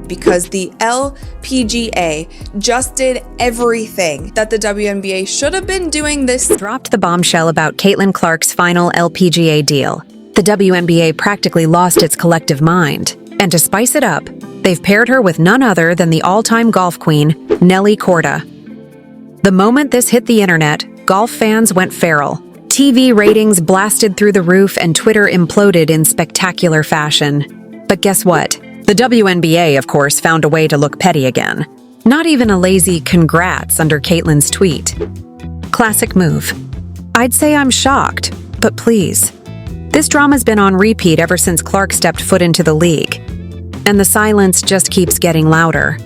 because the LPGA just did everything that the WNBA should have been doing this. Dropped the bombshell about Caitlin Clark's final LPGA deal. The WNBA practically lost its collective mind. And to spice it up, they've paired her with none other than the all-time golf queen, Nelly Korda. The moment this hit the internet, golf fans went feral. TV ratings blasted through the roof and Twitter imploded in spectacular fashion. But guess what? The WNBA, of course, found a way to look petty again. Not even a lazy congrats under Caitlin's tweet. Classic move. I'd say I'm shocked, but please. This drama's been on repeat ever since Clark stepped foot into the league. And the silence just keeps getting louder.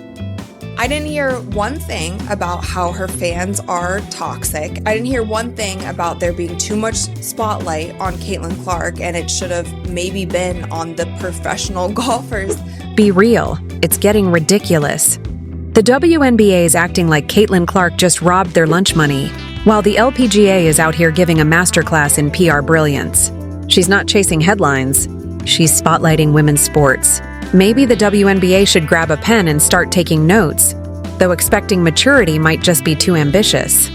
I didn't hear one thing about how her fans are toxic. I didn't hear one thing about there being too much spotlight on Caitlin Clark and it should have maybe been on the professional golfers. Be real, it's getting ridiculous. The WNBA is acting like Caitlin Clark just robbed their lunch money, while the LPGA is out here giving a masterclass in PR brilliance. She's not chasing headlines, she's spotlighting women's sports. Maybe the WNBA should grab a pen and start taking notes, though expecting maturity might just be too ambitious.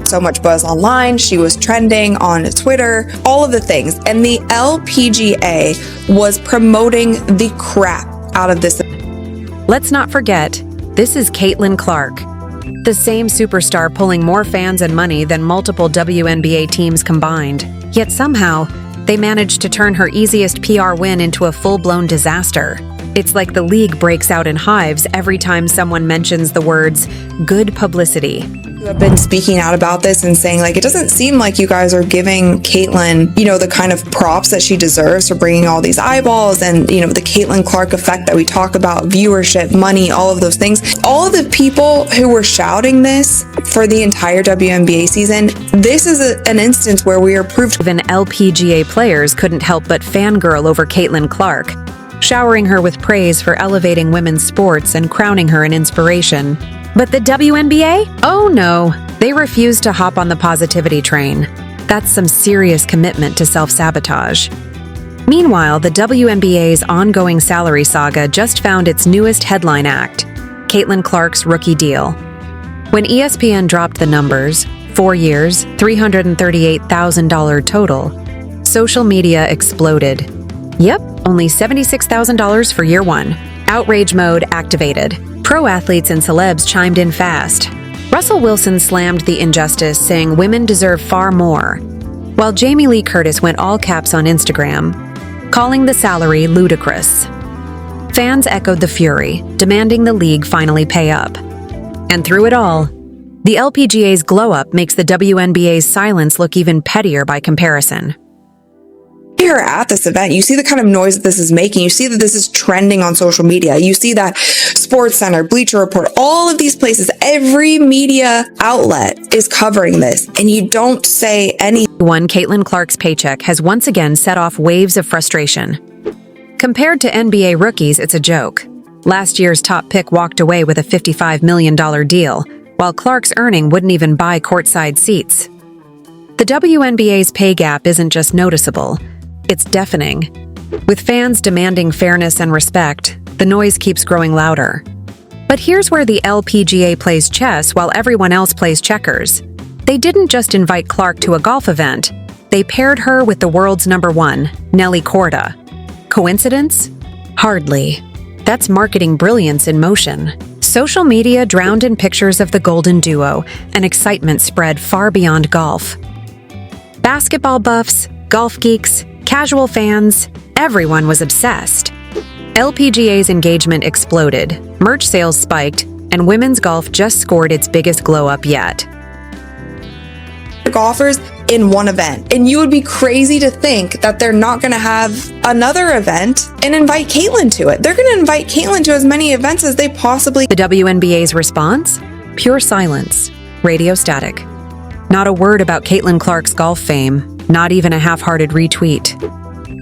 So much buzz online, she was trending on Twitter, all of the things. And the LPGA was promoting the crap out of this. Let's not forget, this is Caitlin Clark, the same superstar pulling more fans and money than multiple WNBA teams combined. Yet somehow, they managed to turn her easiest PR win into a full-blown disaster. It's like the league breaks out in hives every time someone mentions the words good publicity. You have been speaking out about this and saying, like, it doesn't seem like you guys are giving Caitlin, the kind of props that she deserves for bringing all these eyeballs and, the Caitlin Clark effect that we talk about, viewership, money, all of those things. All of the people who were shouting this for the entire WNBA season, this is an instance where we are proved. Even LPGA players couldn't help but fangirl over Caitlin Clark, showering her with praise for elevating women's sports and crowning her an inspiration. But the WNBA? Oh no, they refuse to hop on the positivity train. That's some serious commitment to self-sabotage. Meanwhile, the WNBA's ongoing salary saga just found its newest headline act, Caitlin Clark's rookie deal. When ESPN dropped the numbers, 4 years, $338,000 total, social media exploded. Yep, only $76,000 for year one. Outrage mode activated. Pro athletes and celebs chimed in fast. Russell Wilson slammed the injustice, saying women deserve far more, while Jamie Lee Curtis went all caps on Instagram, calling the salary ludicrous. Fans echoed the fury, demanding the league finally pay up. And through it all, the LPGA's glow-up makes the WNBA's silence look even pettier by comparison. Here at this event, you see the kind of noise that this is making. You see that this is trending on social media. You see that SportsCenter, Bleacher Report, all of these places, every media outlet is covering this, and you don't say anything. Caitlin Clark's paycheck has once again set off waves of frustration. Compared to NBA rookies, it's a joke. Last year's top pick walked away with a $55 million deal, while Clark's earning wouldn't even buy courtside seats. The WNBA's pay gap isn't just noticeable, it's deafening. With fans demanding fairness and respect, the noise keeps growing louder. But here's where the LPGA plays chess while everyone else plays checkers. They didn't just invite Clark to a golf event, they paired her with the world's #1, Nelly Korda. Coincidence? Hardly. That's marketing brilliance in motion. Social media drowned in pictures of the golden duo, and excitement spread far beyond golf. Basketball buffs, golf geeks, casual fans, everyone was obsessed. LPGA's engagement exploded, merch sales spiked, and women's golf just scored its biggest glow-up yet. Golfers in one event, and you would be crazy to think that they're not going to have another event and invite Caitlin to it. They're going to invite Caitlin to as many events as they possibly. The WNBA's response? Pure silence, radio static. Not a word about Caitlin Clark's golf fame, not even a half-hearted retweet.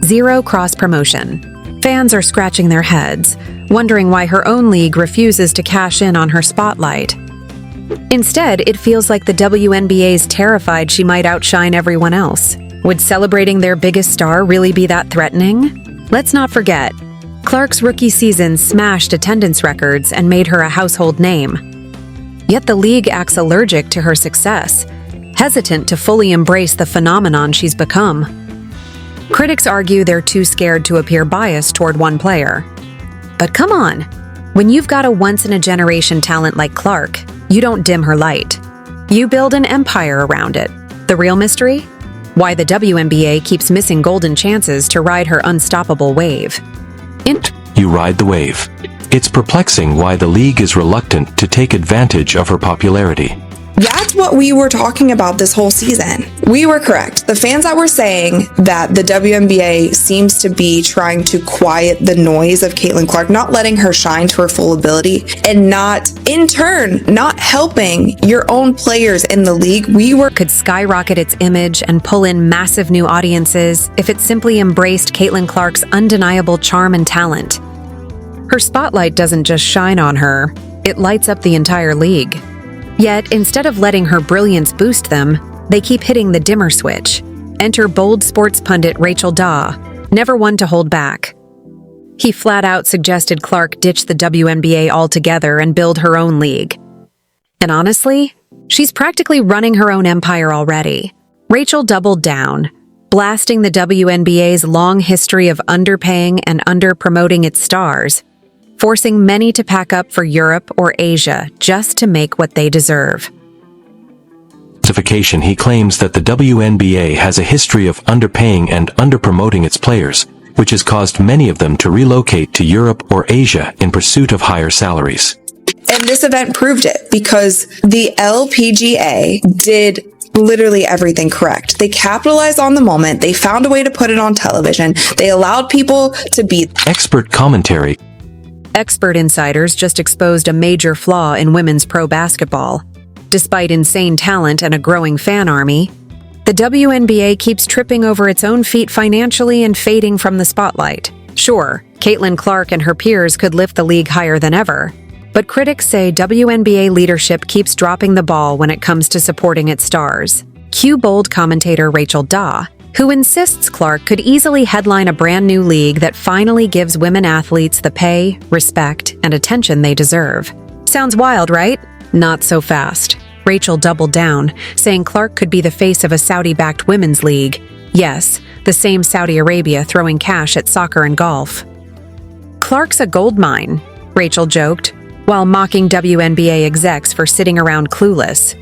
Zero cross-promotion. Fans are scratching their heads, wondering why her own league refuses to cash in on her spotlight. Instead, it feels like the WNBA's terrified she might outshine everyone else. Would celebrating their biggest star really be that threatening? Let's not forget, Clark Clark's rookie season smashed attendance records and made her a household name. Yet the league acts allergic to her success, hesitant to fully embrace the phenomenon she's become. Critics argue they're too scared to appear biased toward one player. But come on, when you've got a once-in-a-generation talent like Clark, you don't dim her light. You build an empire around it. The real mystery? Why the WNBA keeps missing golden chances to ride her unstoppable wave. You ride the wave. It's perplexing why the league is reluctant to take advantage of her popularity. That's what we were talking about this whole season. We were correct. The fans that were saying that the WNBA seems to be trying to quiet the noise of Caitlin Clark, not letting her shine to her full ability, and not, in turn, not helping your own players in the league. Could skyrocket its image and pull in massive new audiences if it simply embraced Caitlin Clark's undeniable charm and talent. Her spotlight doesn't just shine on her, it lights up the entire league. Yet, instead of letting her brilliance boost them, they keep hitting the dimmer switch. Enter bold sports pundit Rachel Daw, never one to hold back. He flat out suggested Clark ditch the WNBA altogether and build her own league. And honestly, she's practically running her own empire already. Rachel doubled down, blasting the WNBA's long history of underpaying and under-promoting its stars, forcing many to pack up for Europe or Asia just to make what they deserve. He claims that the WNBA has a history of underpaying and underpromoting its players, which has caused many of them to relocate to Europe or Asia in pursuit of higher salaries. And this event proved it, because the LPGA did literally everything correct. They capitalized on the moment. They found a way to put it on television. They allowed people to be Expert commentary. Expert insiders just exposed a major flaw in women's pro basketball. Despite insane talent and a growing fan army, the WNBA keeps tripping over its own feet financially and fading from the spotlight. Sure, Caitlin Clark and her peers could lift the league higher than ever, but critics say WNBA leadership keeps dropping the ball when it comes to supporting its stars. Cue bold commentator Rachel Daw, who insists Clark could easily headline a brand new league that finally gives women athletes the pay, respect, and attention they deserve. Sounds wild, right? Not so fast. Rachel doubled down, saying Clark could be the face of a Saudi-backed women's league. Yes, the same Saudi Arabia throwing cash at soccer and golf. Clark's a gold mine, Rachel joked, while mocking WNBA execs for sitting around clueless.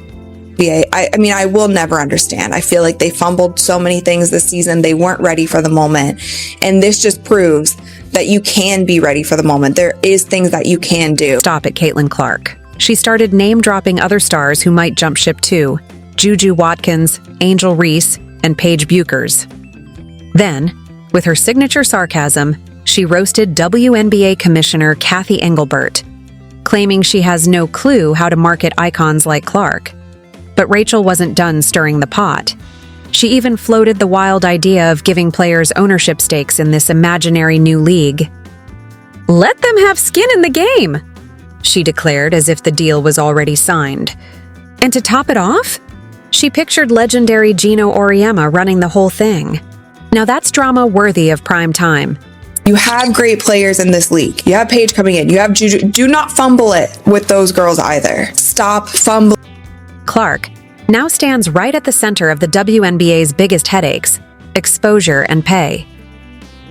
I mean, I will never understand. I feel like they fumbled so many things this season. They weren't ready for the moment. And this just proves that you can be ready for the moment. There is things that you can do. Stop it, Caitlin Clark. She started name-dropping other stars who might jump ship too. Juju Watkins, Angel Reese, and Paige Buchers. Then, with her signature sarcasm, she roasted WNBA Commissioner Kathy Engelbert, claiming she has no clue how to market icons like Clark. But Rachel wasn't done stirring the pot. She even floated the wild idea of giving players ownership stakes in this imaginary new league. "Let them have skin in the game," she declared as if the deal was already signed. And to top it off, she pictured legendary Gino Auriemma running the whole thing. Now that's drama worthy of prime time. You have great players in this league. You have Paige coming in. You have Juju. Do not fumble it with those girls either. Stop fumbling. Clark now stands right at the center of the WNBA's biggest headaches: exposure and pay.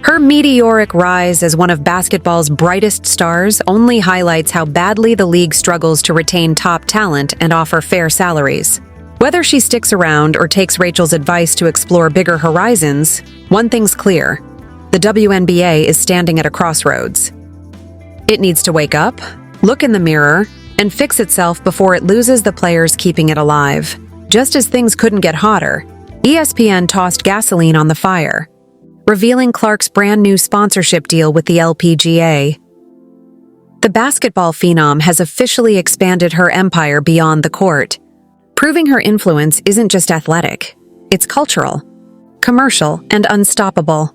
Her meteoric rise as one of basketball's brightest stars only highlights how badly the league struggles to retain top talent and offer fair salaries. Whether she sticks around or takes Rachel's advice to explore bigger horizons, one thing's clear: the WNBA is standing at a crossroads. It needs to wake up, look in the mirror, and fix itself before it loses the players keeping it alive. Just as things couldn't get hotter, ESPN tossed gasoline on the fire, revealing Clark's brand new sponsorship deal with the LPGA. The basketball phenom has officially expanded her empire beyond the court, proving her influence isn't just athletic, it's cultural, commercial, and unstoppable.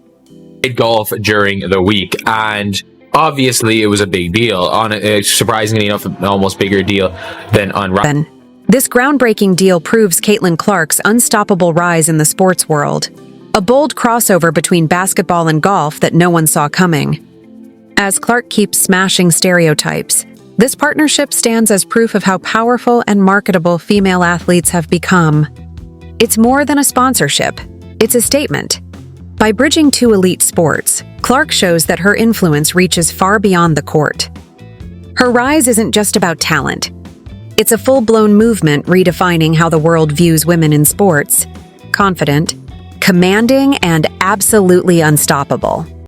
Golf during the week, and obviously it was a big deal. Surprisingly enough, an almost bigger deal than on Then, this groundbreaking deal proves Caitlin Clark's unstoppable rise in the sports world, a bold crossover between basketball and golf that no one saw coming. As Clark keeps smashing stereotypes, this partnership stands as proof of how powerful and marketable female athletes have become. It's more than a sponsorship, it's a statement. By bridging two elite sports, Clark shows that her influence reaches far beyond the court. Her rise isn't just about talent. It's a full-blown movement redefining how the world views women in sports: confident, commanding, and absolutely unstoppable.